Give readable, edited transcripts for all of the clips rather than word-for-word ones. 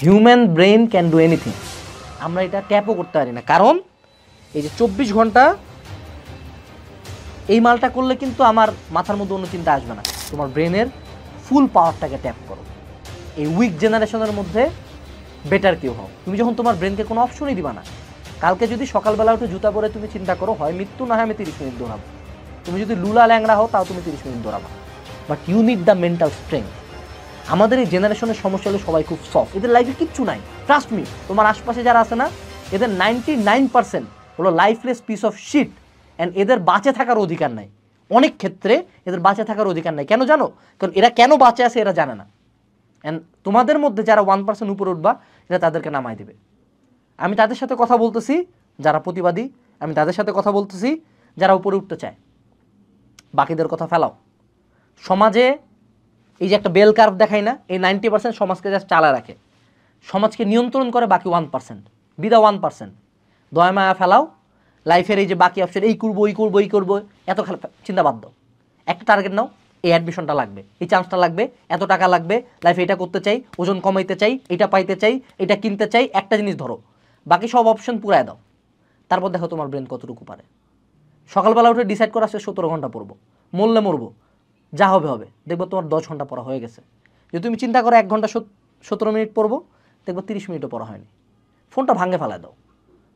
Human brain can do anything. আমরা এটা ট্যাপও করতে পারি না, কারণ এই যে 24 ঘন্টা এই মালটা করলে কিন্তু আমার মাথার মধ্যে অন্য চিন্তা আসবে না। তোমার ব্রেনের ফুল পাওয়ারটাকে ট্যাপ করো। এই উইক জেনারেশনের মধ্যে বেটার কেউ হও। তুমি যখন তোমার ব্রেনকে কোনো অপশনই দিবা না, কালকে যদি সকালবেলা উঠে জুতা পরে তুমি চিন্তা করো, হয় মৃত্যু না হয় আমি 30 মিনিট দৌড়াবো। তুমি যদি লুলা ল্যাংড়া হও তাও তুমি 30 মিনিট দৌড়াবা, but you need the mental strength. আমাদের এই জেনারেশনের সমস্যা হলে সবাই খুব সফট, এদের লাইফে কিচ্ছু নাই। ট্রাস্ট মি, তোমার আশপাশে যারা আছে না, এদের 99% হলো lifeless piece of shit, and এদের বাঁচে থাকার অধিকার নাই। অনেক ক্ষেত্রে এদের বাঁচে থাকার অধিকার নাই। কেন জানো? কারণ এরা কেন বাঁচে আছে এরা জানে না। অ্যান্ড তোমাদের মধ্যে যারা 1% উপরে উঠবা, এরা তাদেরকে নামাই দেবে। আমি তাদের সাথে কথা বলতেছি যারা প্রতিবাদী, আমি তাদের সাথে কথা বলতেছি যারা উপরে উঠতে চায়। বাকিদের কথা ফেলাও। সমাজে এই যে একটা বেল কার্ভ দেখাই না, এই 90% সমাজকে জাস্ট চালায় রাখে, সমাজকে নিয়ন্ত্রণ করে বাকি 1%। বিদা 1% দয়া মায়া ফেলাও। লাইফের এই যে বাকি অপশন, এই করবো এই করবো এই করবো, এত চিন্তা বাদ দাও। একটা টার্গেট নাও, এই অ্যাডমিশনটা লাগবে, এই চান্সটা লাগবে, এত টাকা লাগবে, লাইফে এটা করতে চাই, ওজন কমাইতে চাই, এটা পাইতে চাই, এটা কিনতে চাই, একটা জিনিস ধরো, বাকি সব অপশন পুরায় দাও। তারপর দেখো তোমার ব্রেন কতটুকু পারে। সকালবেলা উঠে ডিসাইড করা আছে 17 ঘন্টা পড়বো, মরলে মরবো, যা হবে হবে, দেখবো তোমার 10 ঘন্টা পড়া হয়ে গেছে। যদি তুমি চিন্তা করো 1 ঘন্টা 17 মিনিট পড়বো, দেখবো 30 মিনিটও পড়া হয়নি। ফোনটা ভাঙে ফেলায় দাও,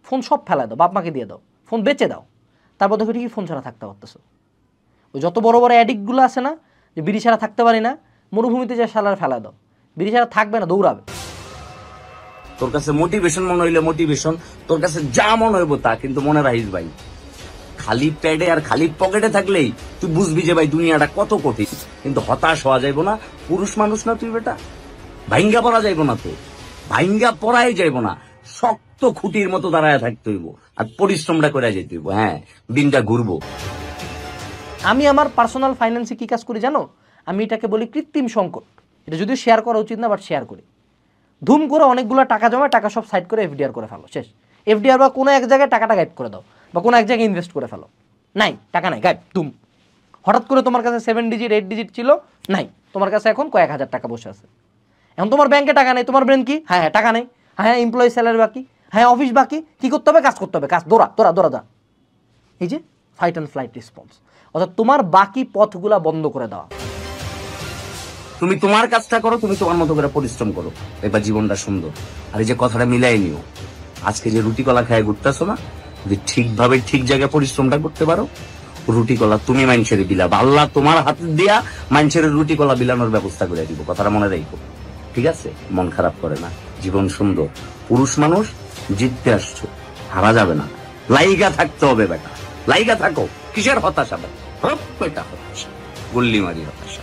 ফোন সব ফেলায় দাও, বাপ মাকে দিয়ে দাও, ফোন বেচে দাও। তারপর দেখো ঠিকই ফোন ছাড়া থাকতে পারতেছো। ওই যত বড় বড় অ্যাডিক্টগুলো আছে না, যে বিড়ি ছাড়া থাকতে পারি না, মরুভূমিতে যে শালার ফেলা দাও, বিড়ি ছাড়া থাকবে না, দৌড়াবে। তোর কাছে মোটিভেশন মনে হইলে মোটিভেশন, তোর কাছে যা মনে হইব তা, কিন্তু মনে রাখিস ভাই, খালি প্যাডে আর খালি পকেটে থাকলেই তুই বুঝবি যে ভাই দুনিয়াটা কত কঠিন। কিন্তু হতাশ হওয়া যাইব না। পুরুষ মানুষ না তুই বেটা, ভাইঙ্গা পড়া যাইব না, তো ভাইঙ্গা পড়াই যাইব না, শক্ত খুঁটির মতো দাঁড়ায় থাকতে হইব আর পরিশ্রমটা করে যেতে হইব। হ্যাঁ, দিনটা ঘুরবো। আমি আমার পার্সোনাল ফাইন্যান্সে কী কাজ করি জানো? আমি এটাকে বলি কৃত্রিম সংকট। এটা যদিও শেয়ার করা উচিত না, বাট শেয়ার করি। ধুম করে অনেকগুলো টাকা জমা, টাকা সব সাইড করে এফডিআর করে ফেলো, শেষ। এফডিআর বা কোনো এক জায়গায় টাকাটা গাইব করে দাও, বা কোনো এক জায়গায় ইনভেস্ট করে ফেলো। নাই, টাকা নাই, গাইব, তুম। হঠাৎ করে তোমার কাছে 7 ডিজিট 8 ডিজিট ছিল, নাই, তোমার কাছে এখন কয়েক হাজার টাকা বসে আছে। এখন তোমার ব্যাংকে টাকা নেই, তোমার ব্রেন কি? হ্যাঁ হ্যাঁ টাকা নেই, হ্যাঁ এমপ্লয়ি স্যালারি বাকি, হ্যাঁ অফিস বাকি, কী করতে হবে? কাজ করতে হবে, কাজ, দৌড়া দৌড়া দৌড়া দা। এই যে ফাইট অ্যান্ড ফ্লাইট রেসপন্স, অর্থাৎ তোমার বাকি পথগুলা বন্ধ করে দেওয়া। তুমি তোমার কাজটা করো, তুমি তোমার মতো করে পরিশ্রম করো, এবার জীবনটা সুন্দর। আর এই যে কথাটা মিলাই নিও, আজকে যে রুটি কলা খায় ঘুরতেছো না, যদি ঠিকভাবে ঠিক জায়গায় পরিশ্রমটা করতে পারো, রুটি কলা তুমি মানুষের বিলাব, আল্লাহ তোমার হাতে দিয়া মানুষের রুটি কলা বিলানোর ব্যবস্থা করে দিব। কথাটা মনে রাখো, ঠিক আছে? মন খারাপ করে না, জীবন সুন্দর। পুরুষ মানুষ, জিততে আসছো, হারা যাবে না, লাইগা থাকতে হবে বেটা, লাইগা থাকো। কিসের হতাশা বেটা? হতাশা, গুল্লি মারি হতাশা।